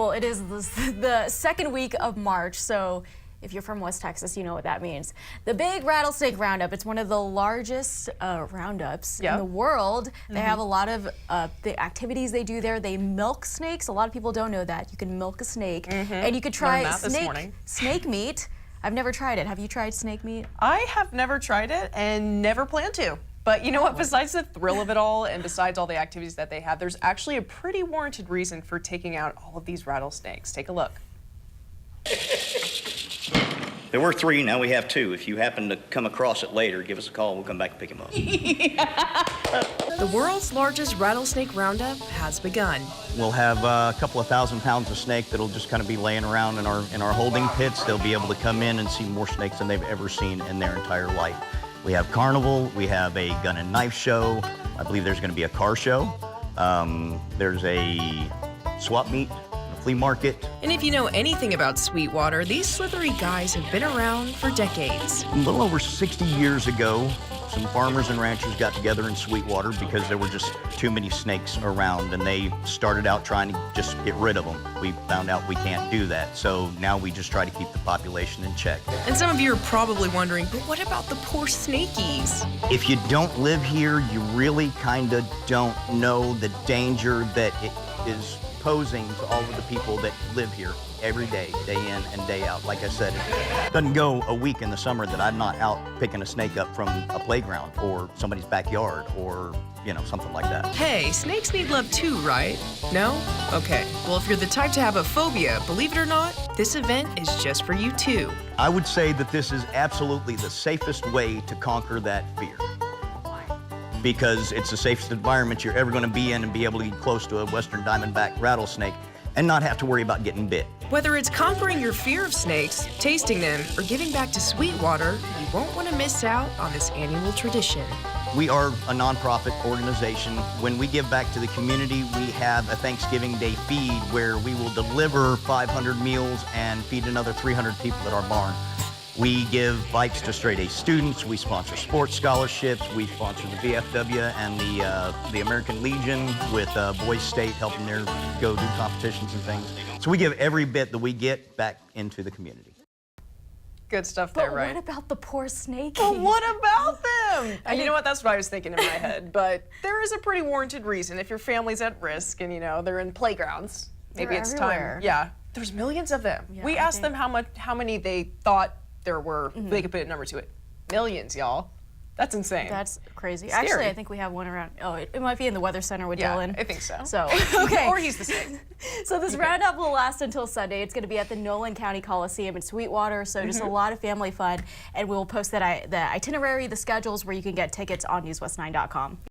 Well, it is the second week of March, so if you're from West Texas, you know what that means. The big rattlesnake roundup, it's one of the largest roundups in the world. They have a lot of the activities they do there. They milk snakes. A lot of people don't know that. You can milk a snake, and you could try snake meat. I've never tried it. Have you tried snake meat? I have never tried it and never plan to. But you know what, besides the thrill of it all and besides all the activities that they have, there's actually a pretty warranted reason for taking out all of these rattlesnakes. Take a look. There were 3, now we have 2. If you happen to come across it later, give us a call. We'll come back and pick them up. The world's largest rattlesnake roundup has begun. We'll have a couple of 1,000 pounds of snake that'll just kind of be laying around in our holding pits. They'll be able to come in and see more snakes than they've ever seen in their entire life. We have carnival, we have a gun and knife show. I believe there's going to be a car show. There's a swap meet. Flea market. And if you know anything about Sweetwater, these slithery guys have been around for decades. A little over 60 years ago, some farmers and ranchers got together in Sweetwater because there were just too many snakes around, and they started out trying to just get rid of them. We found out we can't do that, so now we just try to keep the population in check. And some of you are probably wondering, but what about the poor snakies? If you don't live here, you really kind of don't know the danger that it is posing to all of the people that live here every day, day in and day out. Like I said, it doesn't go a week in the summer that I'm not out picking a snake up from a playground or somebody's backyard or, you know, something like that. Hey, snakes need love too, right? No? Okay. Well, if you're the type to have a phobia, believe it or not, this event is just for you too. I would say that this is absolutely the safest way to conquer that fear, because it's the safest environment you're ever going to be in and be able to get close to a western diamondback rattlesnake and not have to worry about getting bit. Whether it's conquering your fear of snakes, tasting them, or giving back to Sweetwater, you won't want to miss out on this annual tradition. We are a nonprofit organization. When we give back to the community, we have a Thanksgiving Day feed where we will deliver 500 meals and feed another 300 people at our barn. We give bikes to straight-A students. We sponsor sports scholarships. We sponsor the VFW and the American Legion with Boys State, helping them go do competitions and things. So we give every bit that we get back into the community. Good stuff there, right? What about the poor snakies? But what about them? And you know what? That's what I was thinking in my head. But there is a pretty warranted reason. If your family's at risk and, you know, they're in playgrounds, maybe it's everywhere. time. Yeah, there's millions of them. Yeah, we asked them how many they thought there were. They could put a number to it. Millions, y'all. That's insane. That's crazy. Scary. Actually, I think we have one around. Oh, it might be in the Weather Center with Dylan. I think so. So, okay. Or he's the snake. So this roundup will last until Sunday. It's going to be at the Nolan County Coliseum in Sweetwater. So just a lot of family fun. And we'll post the itinerary, the schedules where you can get tickets on NewsWest9.com.